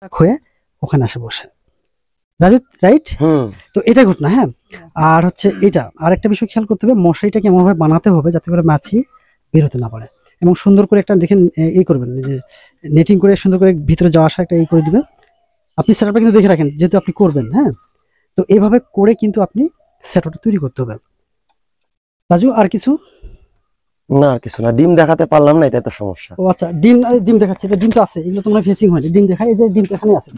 হয়ে ওখানে আসে বসে। রাজু, রাইট? তো এটা ঘটনা। হ্যাঁ, আর হচ্ছে এটা আরেকটা বিষয় খেয়াল করতে হবে, মশারিটা কেমন ভাবে বানাতে হবে যাতে করে মাছি বের হতে না পারে, এবং সুন্দর করে একটা দেখেন এই করবেন যে নেটিং করে সুন্দর করে ভিতরে যাওয়া আসা একটা এই করে দিবেন। আপনি সেটআপটা কিন্তু দেখে রাখেন যেহেতু আপনি করবেন। হ্যাঁ, তো এইভাবে করে কিন্তু আপনি সেটআপটা তৈরি করতে হবে। রাজু, আর কিছু? না, কিছু না, ডিম দেখাতে পারলাম না, এটা তো সমস্যা। ও আচ্ছা, ডিম দেখাচ্ছে, ডিম তো আছে, এগুলো তোমরা ফেসিং হয়নি, ডিম দেখায়, এই যে ডিম তো এখানে আছে,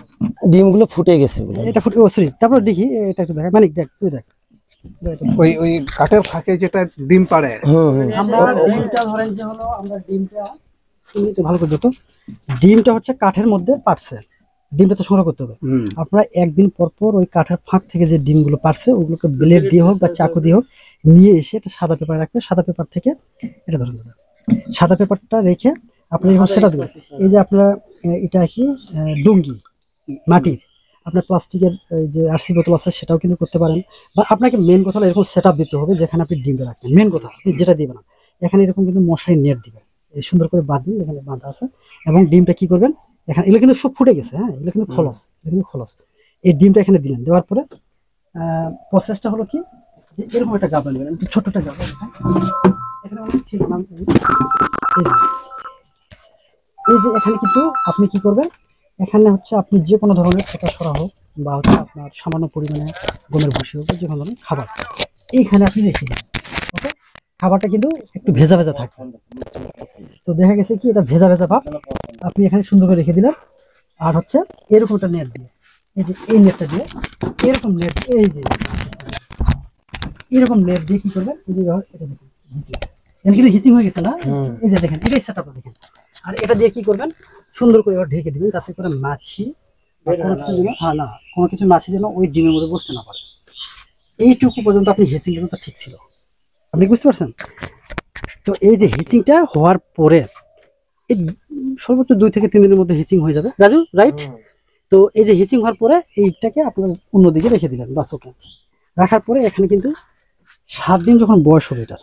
ডিমগুলো ফুটে গেছে বলে। এটা ফুটে, ও সরি, তারপর দেখি এটা একটু দেখা, মানিক দেখ, তুই দেখ ওই কাঠের ফাঁকে যেটা ডিম পাড়ে। আমরা ডিমটা ধরেন যে হলো, আমরা ডিমটা শুনতে ভালো করে দিত, ডিমটা হচ্ছে কাঠের মধ্যে পারছে, ডিমটা তো সংগ্রহ করতে হবে। আপনারা একদিন পর পর ওই কাঠের ফাঁক থেকে যে ডিমগুলো পারছে ওগুলোকে ব্লেড দিয়ে হোক বা চাকু দিয়ে হোক নিয়ে এসে একটা সাদা পেপার রাখবে, সাদা পেপার থেকে এটা ধরেন দাদা, সাদা পেপারটা রেখে আপনি যখন সেটা দেবেন, এই যে আপনারা এটা কি ডুঙ্গি মাটির, আপনার প্লাস্টিকের যে আরসি বোতল আছে সেটাও কিন্তু করতে পারেন, বা আপনাকে মেন কথা এরকম সেট আপ দিতে হবে যেখানে আপনি ডিমটা রাখবেন। মেন কথা আপনি যেটা দিবেন না, এখানে এরকম কিন্তু মশারি নেট দিবেন, এই সুন্দর করে বাঁধবেন, এখানে বাঁধা আছে, এবং ডিমটা কি করবেন, এখানে এগুলো কিন্তু সব ফুটে গেছে। হ্যাঁ, এগুলো কিন্তু খোলস, এগুলো কিন্তু খোলস। এই ডিমটা এখানে দিলেন, দেওয়ার পরে প্রসেসটা হলো কি, যে এরকম একটা গাবলা নেবেন, ছোট্ট একটা গাবলা, এখানে অনেক ছিল না, এই যে এখানে কিন্তু আপনি কি করবেন, এখানে হচ্ছে আপনি যে কোনো ধরনের পোকা সরা হোক বা হচ্ছে আপনার সামান্য পরিমাণে গমের ভুসি হোক, যে কোনো ধরনের খাবার এইখানে আপনি রেখে দিন। ওকে, খাবারটা কিন্তু একটু ভেজা ভেজা থাকবে। তো দেখা গেছে কি এটা ভেজা ভেজা ভাব, আপনি এখানে সুন্দর করে রেখে দিলেন। আর হচ্ছে এরকম একটা নেট দিয়ে, এই যে এই নেটটা দিয়ে, এরকম নেট, এই যে এরকম নেট দিয়ে কি করবেন, এই যে এটা দেখুন এখানে কিন্তু হিচিং হয়ে গেছে না, এই যে দেখেন এটাই সেটআপটা দেখেন। আর এটা দিয়ে কি করবেন, সুন্দর করে এবার ঢেকে দিবেন যাতে করে মাছি বা কোনো কিছু যেন না, কোনো কিছু মাছি যেন ওই ডিমের মধ্যে বসতে না পারে। এইটুকু পর্যন্ত আপনি হিচিং পর্যন্ত ঠিক ছিল, আপনি বুঝতে পারছেন? তো এই যে হিচিংটা হওয়ার পরে এই সর্বোচ্চ 2 থেকে 3 দিনের মধ্যে হিচিং হয়ে যাবে। রাজু, রাইট? তো এই যে হিচিং হওয়ার পরে এইটাকে আপনার অন্যদিকে রেখে দিলেন, বাস। ওকে, রাখার পরে এখানে কিন্তু 7 দিন যখন বয়স হবে এটার,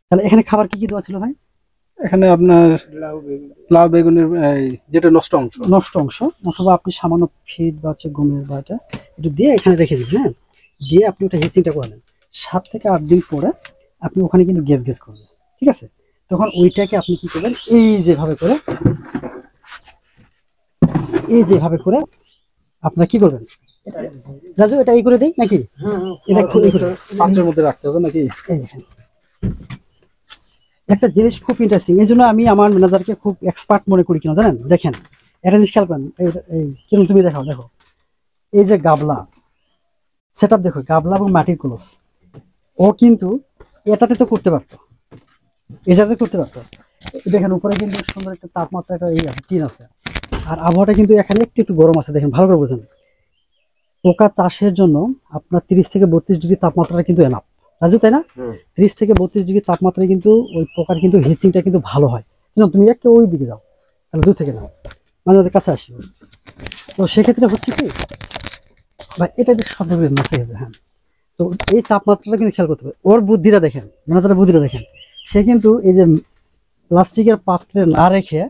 তাহলে এখানে খাবার কি কি দেওয়া ছিল ভাই? এখানে আপনার লাউ বেগুনের যেটা নষ্ট অংশ, অথবা আপনি সামান্য ফিড বা হচ্ছে গমের বা এটা একটু দিয়ে এখানে রেখে দিন। হ্যাঁ, দিয়ে আপনি ওটা হিচিংটা করলেন, 7 থেকে 8 দিন পরে আপনি ওখানে কিন্তু গ্যাস গ্যাস করবেন, ঠিক আছে? তখন ওইটাকে আপনি কি করবেন, এই যেভাবে করে, এই যেভাবে করে আপনারা কি করবেন, রাজু এটা এই করে দেই নাকি, এটা খুলে পাত্রের মধ্যে রাখতে হবে নাকি? এই দেখেন একটা জিনিস খুব ইন্টারেস্টিং, এই জন্য আমি আমার ম্যানেজারকে খুব এক্সপার্ট মনে করি, কেন জানেন? দেখেন একটা জিনিস খেয়াল করেন, এই কিরকম তুমি দেখাও, দেখো এই যে গাবলা সেটআপ, দেখো গাবলা এবং মাটির কলস, ও কিন্তু এটাতে তো করতে পারতো, এটাতে করতে পারতো। দেখেন উপরে কিন্তু সুন্দর একটা তাপমাত্রা, একটা এই আছে, টিন আছে, আর আবহাওয়াটা কিন্তু এখানে একটু একটু গরম আছে। দেখেন ভালো করে বোঝেন, পোকা চাষের জন্য আপনার 30 থেকে 32 ডিগ্রি তাপমাত্রা কিন্তু এনাফ, রাজু, তাই না? 30 থেকে 32 ডিগ্রি তাপমাত্রায় কিন্তু ওই পোকার কিন্তু হিচিংটা কিন্তু ভালো হয়। কিন্তু তুমি একটু ওই দিকে যাও, তাহলে দূর থেকে নাও, মানে ওদের কাছে আসি। তো সেক্ষেত্রে হচ্ছে কি, বা এটা বেশ শব্দ করে মাথায় হবে। হ্যাঁ, তো এই তাপমাত্রাটা কিন্তু খেয়াল করতে হবে। ওর বুদ্ধিটা দেখেন, ম্যানেজারের বুদ্ধিটা দেখেন, সে কিন্তু এই যে প্লাস্টিকের পাত্রে না রেখে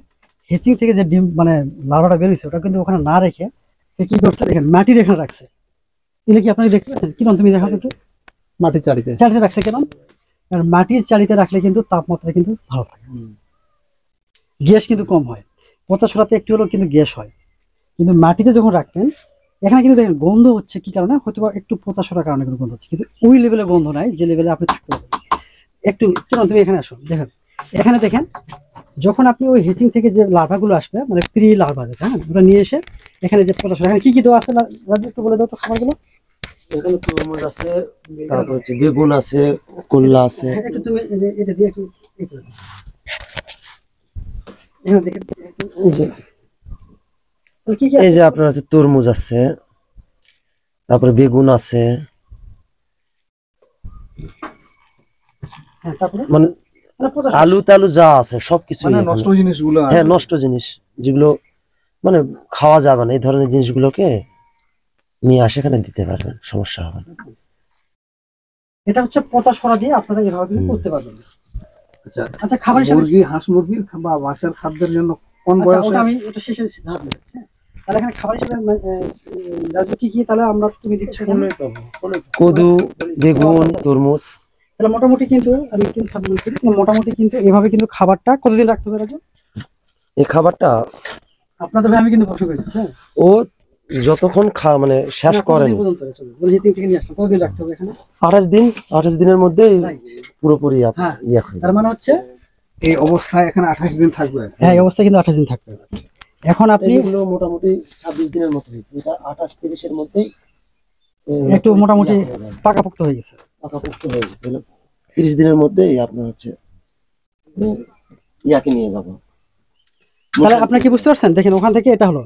হিচিং থেকে যে ডিম মানে লার্ভাটা বেরিয়েছে ওটা কিন্তু ওখানে না রেখে সে কি করছে দেখেন, মাটির এখানে রাখছে। এটা কি আপনারা দেখতে পাচ্ছেন? কিরকম তুমি দেখাও একটু, মাটির চাড়িতে রাখছে কেন? কারণ মাটির চালিতে রাখলে কিন্তু তাপমাত্রা কিন্তু ভালো থাকে, গ্যাস কিন্তু কম হয়, পচা সরাতে একটু হলেও কিন্তু গ্যাস হয়। কিন্তু মাটিতে যখন রাখবেন, এখানে কিন্তু দেখেন গন্ধ হচ্ছে কি কারণে, হয়তো একটু পচা সরার কারণে কিন্তু গন্ধ হচ্ছে, কিন্তু ওই লেভেলে গন্ধ নাই যে লেভেলে আপনি থাকতে পারবেন। একটু কেন তুমি এখানে আসো, দেখেন এখানে দেখেন, যখন আপনি ওই হেচিং থেকে যে লার্ভাগুলো আসবে, মানে প্রি লার্ভা যেটা, হ্যাঁ, ওটা নিয়ে এসে এখানে যে পচা সরা, এখানে কি কি দেওয়া আছে রাজু একটু বলে দাও তো খাবারগুলো। এখানে তরমুজ আছে, তারপর হচ্ছে বেগুন আছে, কল্লা আছে। একটু তুমি এটা দিয়ে একটু এই করে দাও। এখানে দেখেন এই যে আপনার হচ্ছে তরমুজ আছে, তারপরে বেগুন আছে, মানে আলু টালু যা আছে সবকিছু, নষ্ট জিনিসগুলো, হ্যাঁ নষ্ট জিনিস যেগুলো মানে খাওয়া যাবে না, এই ধরনের জিনিসগুলোকে নিয়ে আসে এখানে দিতে পারবেন, সমস্যা হবে না। এটা হচ্ছে পচা সরা দিয়ে আপনারা এভাবে করতে পারবেন। আচ্ছা, খাবার মুরগি, হাঁস মুরগির বা মাছের খাদ্যের জন্য কোন বয়সে? আমি এটা শেষে তাহলে এখানে খাবার হিসেবে রাজু কি কি তাহলে আমরা তুমি দিচ্ছ এখানে? কদু, বেগুন, তরমুজ। তাহলে মোটামুটি কিন্তু আমি একটু সাবমিট করি, মোটামুটি কিন্তু এভাবে কিন্তু খাবারটা কতদিন রাখতে হবে রাজু? এই খাবারটা আপনাদের ভাই আমি কিন্তু বসে করে দিচ্ছি, হ্যাঁ? ও যতক্ষণ মানে শেষ না, করেন কতদিন পর্যন্ত চলবে? বলে হিসিং থেকে নিয়ে আসলাম, কতদিন রাখতে হবে এখানে? 28 দিন, 28 দিনের মধ্যে Right. পুরোপুরি হ্যাঁ। ইয়ে হয়ে তার যাবে। মানে হচ্ছে এই অবস্থায় এখানে 28 দিন থাকবে। হ্যাঁ এই অবস্থা কিন্তু 28 দিন থাকবে। এখন আপনি এগুলো মোটামুটি 26 দিনের মতো হয়েছে, এটা 28-30 এর মধ্যেই একটু মোটামুটি পাকাপোক্ত হয়ে গেছে। পাকাপোক্ত হয়ে গেছে। 30 দিনের মধ্যেই আপনার হচ্ছে ইয়াকে নিয়ে যাব। তাহলে আপনি কি বুঝতে পারছেন? দেখেন ওখান থেকে এটা হলো,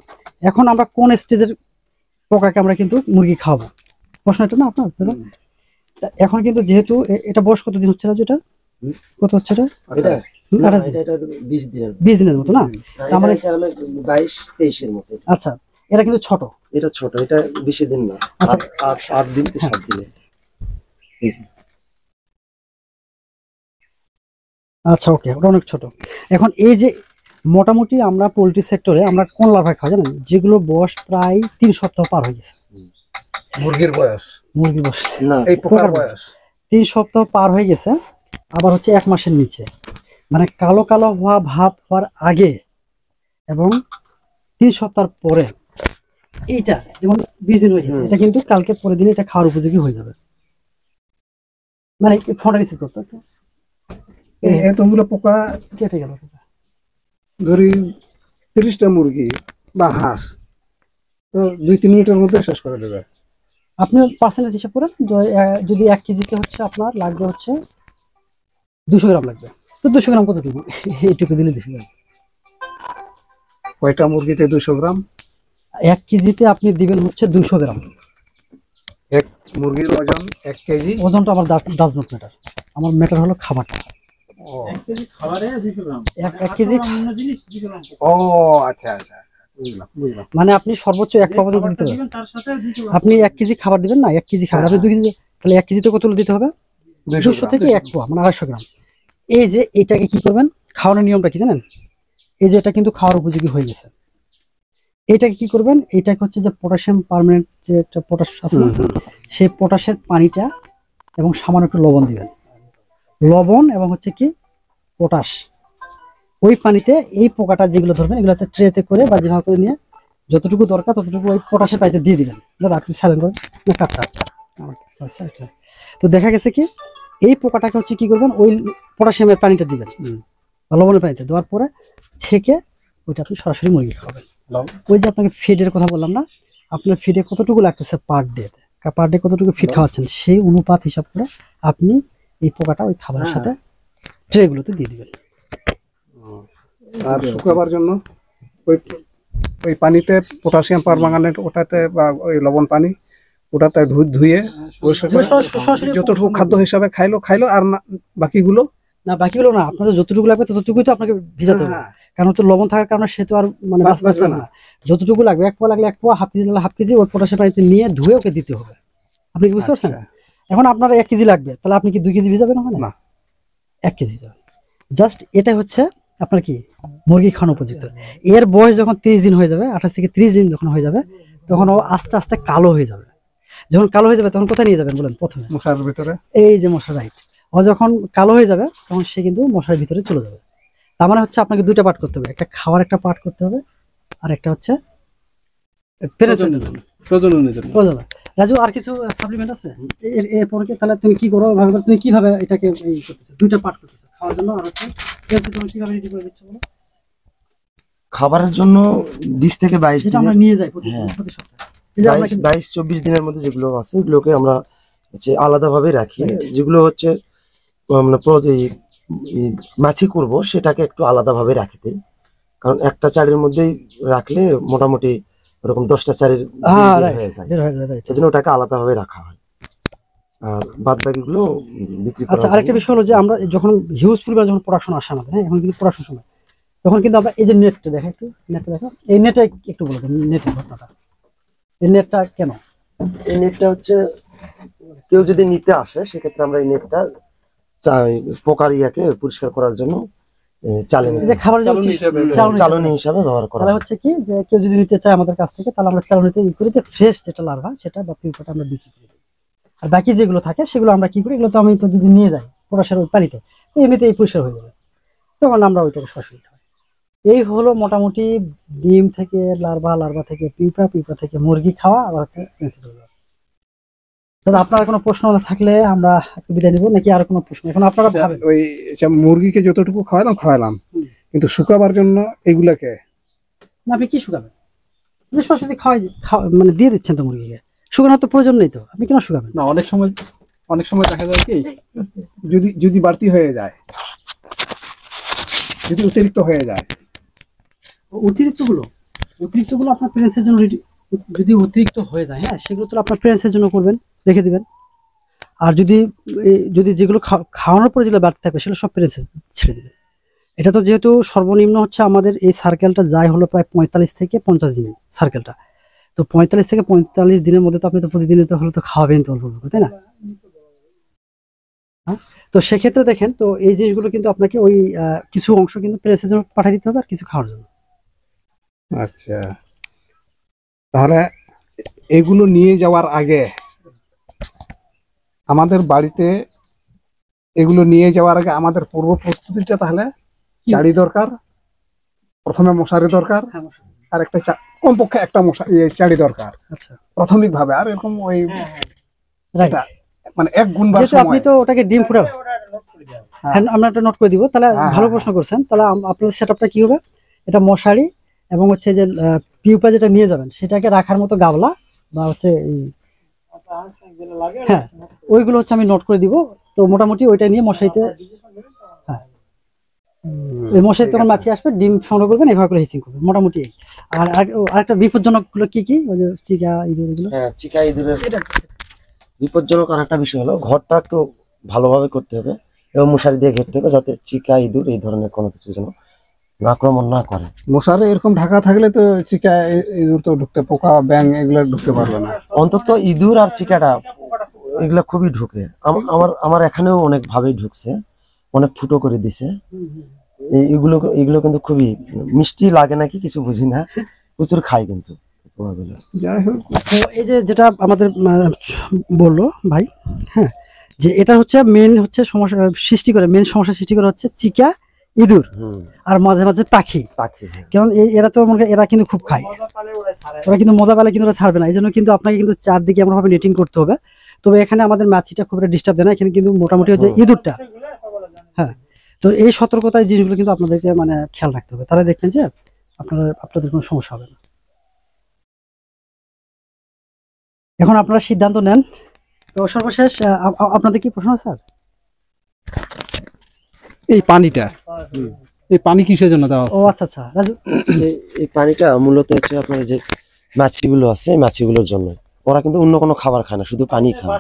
এখন আমরা কোন স্টেজের পোকাকে আমরা কিন্তু মুরগি খাওয়াবো, প্রশ্ন এটা না আপনার দাদা? তা এখন কিন্তু যেহেতু এটা বয়স কতদিন হচ্ছে রাজু? এটা হুম। কত হচ্ছে এটা? এটা 28 দিন, এটা 20 দিনের 20 দিনের মতো না? তার মানে 22-23 এর মতো। আচ্ছা, এটা কিন্তু ছোট। এটা ছোট, এটা বেশি দিন না। আচ্ছা। 8 দিন থেকে 7 দিনে। আচ্ছা ওকে, ওটা অনেক ছোট। এখন এই যে মোটামুটি আমরা পোলট্রি সেক্টরে আমরা কোন লার্ভা খাওয়া জানেন? যেগুলো বয়স প্রায় 3 সপ্তাহ পার হয়ে গেছে। মুরগির বয়স, মুরগি বয়স না, এই পোকার বয়স 3 সপ্তাহ পার হয়ে গেছে, আবার হচ্ছে 1 মাসের নিচে, মানে কালো কালো হওয়া ভাব হওয়ার আগে এবং 3 সপ্তাহ পরে, এইটা যেমন 20 দিন হয়ে গেছে, এটা কিন্তু কালকে পরের দিন এটা খাওয়ার উপযোগী হয়ে যাবে। মানে ফোনটা রিসিভ করতে হবে। এই এতগুলো পোকা, কেটে গেল। ধরি 30টা মুরগি বা হাঁস, তো 2-3 মিনিটের মধ্যে শেষ করে দেবে। আপনি পার্সেন্টেজ হিসাব করেন, যদি 1 কেজিতে হচ্ছে আপনার লাগবে হচ্ছে 200 গ্রাম লাগবে, তো 200 গ্রাম কতটুকু? এইটুকু দিলে 200 গ্রাম। কয়টা মুরগিতে 200 গ্রাম? 1 কেজিতে আপনি দিবেন হচ্ছে 200 গ্রাম। এক মুরগির ওজন 1 কেজি। ওজনটা আমার ডাজ নট ম্যাটার, আমার ম্যাটার হলো খাবারটা। ও 1 কেজি ও আচ্ছা আচ্ছা আচ্ছা, বুঝলাম বুঝলাম। মানে আপনি সর্বোচ্চ 1 পা পর্যন্ত দিতে পারবেন। আপনি 1 কেজি খাবার দিবেন না, 1 কেজি খাবার আপনি 2 কেজি, তাহলে 1 কেজিতে কতগুলো দিতে হবে? 200 থেকে 1 পোয়া, মানে 250 গ্রাম। এই যে এটাকে কি করবেন, খাওয়ানোর নিয়মটা কি জানেন? এই যে এটা কিন্তু খাওয়ার উপযোগী হয়ে গেছে, এটাকে কি করবেন, এটাকে হচ্ছে যে পটাশিয়াম পার্মানেন্ট যে একটা পটাশ আছে না, সেই পটাশের পানিটা এবং সামান্য একটু লবণ দিবেন, লবণ এবং হচ্ছে কি পটাশ, ওই পানিতে এই পোকাটা যেগুলো ধরবেন এগুলো হচ্ছে ট্রেতে করে বা যেভাবে করে নিয়ে যতটুকু দরকার ততটুকু ওই পটাশের পানিতে দিয়ে দিবেন। দাদা আপনি সাইলেন্ট করেন না, কাটটা তো দেখা গেছে কি এই পোকাটাকে হচ্ছে কি করবেন, ওই পটাশিয়ামের পানিটা দিবেন বা লবণের পানিতে দেওয়ার পরে ছেঁকে ওইটা আপনি সরাসরি মুরগি খাবেন। ওই যে আপনাকে ফিডের কথা বললাম না, আপনার ফিডে কতটুকু লাগতেছে পার ডে কতটুকু ফিড খাওয়াচ্ছেন সেই অনুপাত হিসাব করে আপনি এই পোকাটা ওই খাবারের সাথে ট্রেগুলোতে দিয়ে দিবেন। আর শুকাবার জন্য ওই ওই পানিতে পটাশিয়াম পারম্যাঙ্গানেট ওটাতে বা ওই লবণ পানি ওটাতে ধুয়ে পরিষ্কার করে সরাসরি যতটুকু খাদ্য হিসাবে খাইলো আর বাকিগুলো না, বাকিগুলো না, আপনাদের যতটুকু লাগবে ততটুকুই তো আপনাকে ভিজাতে হবে, কারণ তো লবণ থাকার কারণে সে তো আর মানে বাঁচবে না। যতটুকু লাগবে 1 পোয়া লাগলে 1 পোয়া, হাফ কেজি লাগলে হাফ কেজি, ওই পটাশের পানিতে নিয়ে ধুয়ে ওকে দিতে হবে। আপনি কি বুঝতে পারছেন? এখন আপনার 1 কেজি লাগবে, তাহলে আপনি কি 2 কেজি ভিজাবেন? না, 1 কেজি ভিজাবেন। জাস্ট এটা হচ্ছে আপনার কি মুরগি খাওয়ানো উপযুক্ত। এর বয়স যখন 30 দিন হয়ে যাবে, 28 থেকে 30 দিন যখন হয়ে যাবে, তখন ও আস্তে আস্তে কালো হয়ে যাবে। যখন কালো হয়ে যাবে তখন কোথায় নিয়ে যাবেন বলেন? প্রথমে মশার ভিতরে, এই যে মশা, রাইট। ও যখন কালো হয়ে যাবে তখন সে কিন্তু মশার ভিতরে চলে যাবে। তার মানে হচ্ছে আপনাকে 2টা পার্ট করতে হবে, একটা খাওয়ার একটা পার্ট করতে হবে, আর একটা হচ্ছে প্রজননের জন্য। রাজু আর কিছু সাপ্লিমেন্ট আছে এরপরে? তাহলে তুমি কি করো, তুমি কিভাবে এটাকে এই করতেছো? 2টা পার্ট করতেছো, খাওয়ার জন্য আর হচ্ছে তুমি কিভাবে রেডি করে দিচ্ছ বলো? খাবারের জন্য 20 থেকে 22 যেটা দিন, আমরা নিয়ে যাই প্রতি হ্যাঁ, সপ্তাহে, এই যে আমরা 22-24 দিনের মধ্যে যেগুলো আছে এগুলোকে আমরা হচ্ছে আলাদাভাবে রাখি। যেগুলো হচ্ছে আমরা মাছি করব সেটাকে একটু আলাদাভাবে রাখি দিই, কারণ একটা চারের মধ্যেই রাখলে মোটামুটি ওরকম 10টা চারের হয়ে যায়, সেজন্য ওটাকে আলাদাভাবে রাখা হয়। আর বাদ বাকিগুলো বিক্রি করা। আচ্ছা, আরেকটা বিষয় হলো যে আমরা যখন হিউজ পরিমাণ যখন প্রোডাকশন আসে আমাদের, হ্যাঁ, এখন কিন্তু প্রোডাকশন সময়, তখন কিন্তু আমরা এই যে নেটটা দেখো, একটু নেটটা দেখো, এই নেটটা একটু বলে দেন নেটের ঘটনাটা। এই নেটটা কেন? এই নেটটা হচ্ছে কেউ যদি নিতে আসে সেক্ষেত্রে আমরা এই নেটটা পোকার ইয়াকে পরিষ্কার করার জন্য চালানি এই যে খাবার যে চালনি হিসেবে চালনি হিসাবে ব্যবহার করা তাহলে হয়। হচ্ছে কি যে কেউ যদি নিতে চায় আমাদের কাছ থেকে তাহলে আমরা চালনিতে ই করে ফ্রেশ যেটা লার্ভা সেটা বা পিউপাটা আমরা বিক্রি করি। আর বাকি যেগুলো থাকে সেগুলো আমরা কি করি, এগুলো তো আমি তো যদি নিয়ে যাই পোটাশের ওই পানিতে তো এমনিতেই পরিষ্কার হয়ে যাবে, তখন আমরা ওইটাকে সরাসরি খাই। এই হলো মোটামুটি ডিম থেকে লার্ভা, লার্ভা থেকে পিউপা, পিউপা থেকে মুরগি খাওয়া, আবার হচ্ছে প্রিন্সেস রোল। দাদা আপনার কোনো প্রশ্ন থাকলে আমরা আজকে বিদায় নিব, নাকি আর কোনো প্রশ্ন এখন আপনারা ভাবেন? ওই মুরগিকে যতটুকু খাওয়ালাম কিন্তু শুকাবার জন্য এগুলাকে না আপনি কি শুকাবেন? আপনি সরাসরি মানে দিয়ে দিচ্ছেন তো মুরগিকে, শুকানোর তো প্রয়োজন নেই তো, আপনি কেন শুকাবেন? না, অনেক সময় দেখা যায় কি, যদি বাড়তি হয়ে যায়, যদি অতিরিক্ত হয়ে যায়, অতিরিক্তগুলো আপনার প্যারেন্টসের জন্য যদি অতিরিক্ত হয়ে যায়, হ্যাঁ সেগুলো তো আপনার প্যারেন্টসের জন্য করবেন, রেখে দিবেন। আর যদি যেগুলো খাওয়ানোর পরে যেগুলো বাড়তে থাকবে সেগুলো সব প্যারেন্টসে ছেড়ে দিবেন। এটা তো যেহেতু সর্বনিম্ন হচ্ছে আমাদের এই সার্কেলটা যায় হলো প্রায় 45 থেকে 50 দিন সার্কেলটা, তো 45 থেকে 45 দিনের মধ্যে তো আপনি তো প্রতিদিনে তো হলে তো খাওয়াবেন তো অল্প অল্প, তাই না? হ্যাঁ, তো সেক্ষেত্রে দেখেন তো এই জিনিসগুলো কিন্তু আপনাকে ওই কিছু অংশ কিন্তু প্যারেন্টসের জন্য পাঠিয়ে দিতে হবে আর কিছু খাওয়ার জন্য। আচ্ছা তাহলে এগুলো নিয়ে যাওয়ার আগে আমাদের বাড়িতে এগুলো নিয়ে যাওয়ার আগে আমাদের পূর্ব প্রস্তুতিটা তাহলে চারি দরকার, প্রথমে মশারি দরকার, আর একটা কমপক্ষে একটা চারি দরকার আচ্ছা প্রাথমিক ভাবে, আর এরকম ওই রাইট, মানে এক গুণ বা যেহেতু আপনি তো ওটাকে ডিম ফুটাবেন, হ্যাঁ আমরা একটা নোট করে দিব। তাহলে হ্যাঁ, ভালো হ্যাঁ, প্রশ্ন করছেন। তাহলে আপনাদের সেটআপটা কি হবে, এটা মশারি এবং হচ্ছে যে পিউপা যেটা নিয়ে যাবেন সেটাকে রাখার মতো গাবলা বা হচ্ছে হ্যাঁ ওইগুলো হচ্ছে আমি নোট করে দিব। তো মোটামুটি ওইটা নিয়ে মশারিতে, হ্যাঁ এই মশারি তখন মাছি আসবে, ডিম সংগ্রহ করবেন, এভাবে করে হিচিং করবেন মোটামুটি এই। আর আরেকটা বিপজ্জনক গুলো কি কি, ওই যে চিকা ইঁদুর এগুলো? হ্যাঁ, চিকা ইঁদুরের বিপজ্জনক আর একটা বিষয় হলো ঘরটা একটু ভালোভাবে করতে হবে এবং মশারি দিয়ে ঘেরতে হবে যাতে চিকা ইঁদুর এই ধরনের কোনো কিছু যেন আক্রমণ না করে। মশারি এরকম ঢাকা থাকলে তো চিকা ইঁদুর তো ঢুকতে, পোকা ব্যাং এগুলো ঢুকতে পারবে না। অন্তত ইঁদুর আর চিকাটা এগুলা খুবই ঢুকে, আমার এখানেও অনেক ভাবেই ঢুকছে, অনেক ফুটো করে দিছে। এগুলো কিন্তু খুবই মিষ্টি লাগে নাকি কিছু বুঝি না, প্রচুর খাই কিন্তু পোকাগুলো। যাই হোক, তো এই যে যেটা আমাদের বললো ভাই, হ্যাঁ যে এটা হচ্ছে মেন হচ্ছে সমস্যা সৃষ্টি করে, মেন সমস্যা সৃষ্টি করে হচ্ছে চিকা ইঁদুর আর মাঝে মাঝে পাখি। হ্যাঁ। কারণ এরা তো এরা কিন্তু খুব খায়, ওরা কিন্তু মজা পেলে কিন্তু ওরা ছাড়বে না, এই জন্য কিন্তু আপনাকে কিন্তু চারদিকে আমরা ভাবে নেটিং করতে হবে। তবে এখানে আমাদের মাছিটা খুব একটা ডিস্টার্ব দেয় না, এখানে কিন্তু মোটামুটি হচ্ছে ইঁদুরটা, হ্যাঁ তো এই সতর্কতার জিনিসগুলো কিন্তু আপনাদেরকে মানে খেয়াল রাখতে হবে, তাহলে দেখবেন যে আপনাদের কোনো সমস্যা হবে না। এখন আপনারা সিদ্ধান্ত নেন। তো সর্বশেষ আপনাদের কি প্রশ্ন স্যার? এই পানি কিসের জন্য দেওয়া ও আচ্ছা আচ্ছা রাজু, এই পানিটা মূলত হচ্ছে আপনার যে মাছিগুলো আছে এই মাছিগুলোর জন্য, ওরা কিন্তু অন্য কোনো খাবার খায় না, শুধু পানি খায়।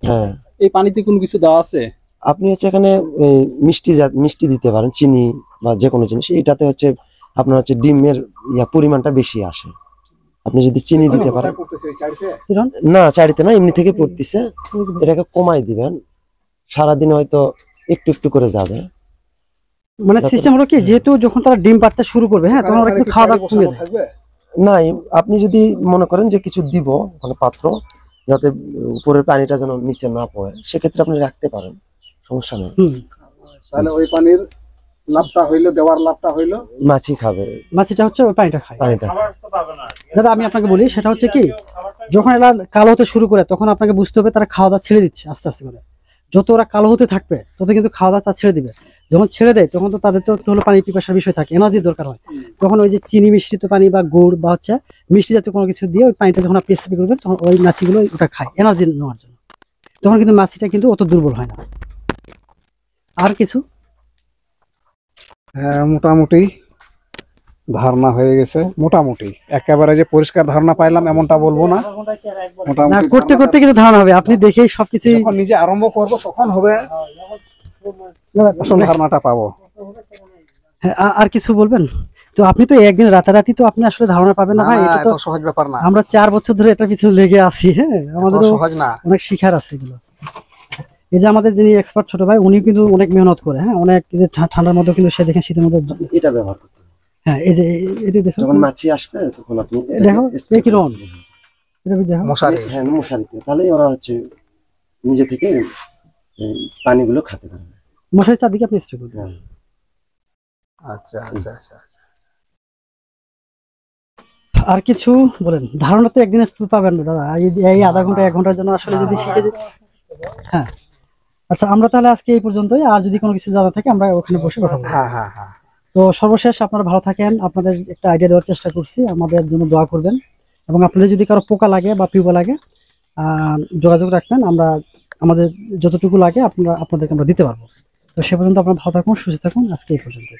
হ্যাঁ, এই পানিতে কোনো কিছু দেওয়া আছে? আপনি হচ্ছে এখানে মিষ্টি দিতে পারেন, চিনি বা যে কোনো জিনিস, এটাতে হচ্ছে আপনার হচ্ছে ডিমের পরিমাণটা বেশি আসে। আপনি যদি চিনি দিতে পারেন, না চারিতে না এমনি থেকে পড়তেছে, এটাকে কমাই দিবেন, সারাদিনে হয়তো একটু একটু করে যাবে। মানে সিস্টেম হলো কি, যেহেতু যখন তারা ডিম পাড়তে শুরু করবে, হ্যাঁ তখন ওরা কিন্তু খাওয়া দাওয়া কমিয়ে দেয়। না, আপনি যদি মনে করেন যে কিছু দিব মানে পাত্র, যাতে উপরের পানিটা যেন নিচে না পড়ে, সেক্ষেত্রে আপনি রাখতে পারেন, সমস্যা নেই। তাহলে ওই পানির লাভটা হইলো, দেওয়ার লাভটা হইলো মাছি খাবে, মাছিটা হচ্ছে ওই পানিটা খায়। পানিটা। দাদা আমি আপনাকে বলি, সেটা হচ্ছে কি, যখন এরা কালো হতে শুরু করে তখন আপনাকে বুঝতে হবে তারা খাওয়া দাওয়া ছেড়ে দিচ্ছে আস্তে আস্তে করে। যত ওরা কালো হতে থাকবে তত কিন্তু খাওয়া দাওয়া ছেড়ে দিবে। যখন ছেড়ে দেয় তখন তো তাদের তো একটু হলো পানি পিপাসার বিষয় থাকে, এনার্জির দরকার হয়। তখন ওই যে চিনি মিশ্রিত পানি বা গুড় বা হচ্ছে মিষ্টি জাতীয় কোনো কিছু দিয়ে ওই পানিটা যখন আপনি স্প্রে করবেন তখন ওই মাছিগুলো ওটা খায় এনার্জি নেওয়ার জন্য, তখন কিন্তু মাছিটা কিন্তু অত দুর্বল হয় না। আর কিছু? হ্যাঁ, মোটামুটি ধারণা হয়ে গেছে, মোটামুটি একেবারে যে পরিষ্কার ধারণা পাইলাম এমনটা বলবো না, না মোটামুটি করতে করতে কিন্তু ধারণা হবে, আপনি দেখেই সবকিছু যখন নিজে আরম্ভ করবো তখন হবে আসল ধারণাটা পাবো। হ্যাঁ, আর কিছু বলবেন? তো আপনি তো একদিন রাতারাতি তো আপনি আসলে ধারণা পাবেন না ভাই, এটা তো এত সহজ ব্যাপার না, আমরা 4 বছর ধরে এটার পিছনে লেগে আছি, হ্যাঁ আমাদের সহজ না। অনেক শিখার আছে এগুলো। এই যে আমাদের যিনি এক্সপার্ট ছোট ভাই, উনি কিন্তু অনেক মেহনত করে, হ্যাঁ, অনেক এই যে ঠান্ডার মধ্যে কিন্তু সে দেখেন শীতের মধ্যে, এটা ব্যবহার করতে হবে। হ্যাঁ, এই যে এটি দেখো, যখন মাছি আসবে তখন আপনি দেখো, spray এই কিরণ। করতে হবে। এটা দেখো, মশারি। হ্যাঁ, মশারিতে, তাহলে ওরা হচ্ছে নিজে থেকে এই পানিগুলো খেতে পারবে। মশারির চারদিকে আপনি স্প্রে করবেন। হ্যাঁ। আচ্ছা আচ্ছা আচ্ছা আচ্ছা। আর কিছু বলেন? ধারণা তো একদিনে পাবেন না দাদা, এই আধা ঘন্টা 1 ঘন্টার জন্য আসলে যদি শিখে যাই। হ্যাঁ, আচ্ছা, আমরা তাহলে আজকে এই পর্যন্তই। আর যদি কোনো কিছু জানা থাকে আমরা ওখানে বসে কথা বলবো। হ্যাঁ হ্যাঁ হ্যাঁ। তো সর্বশেষ আপনারা ভালো থাকেন, আপনাদের একটা আইডিয়া দেওয়ার চেষ্টা করছি, আমাদের জন্য দোয়া করবেন, এবং আপনাদের যদি কারো পোকা লাগে বা পিঁপড়া লাগে যোগাযোগ রাখবেন, আমরা আমাদের যতটুকু লাগে আপনাদেরকে আমরা দিতে পারবো। তো সে পর্যন্ত আপনারা ভালো থাকুন, সুস্থ থাকুন, আজকে এই পর্যন্ত।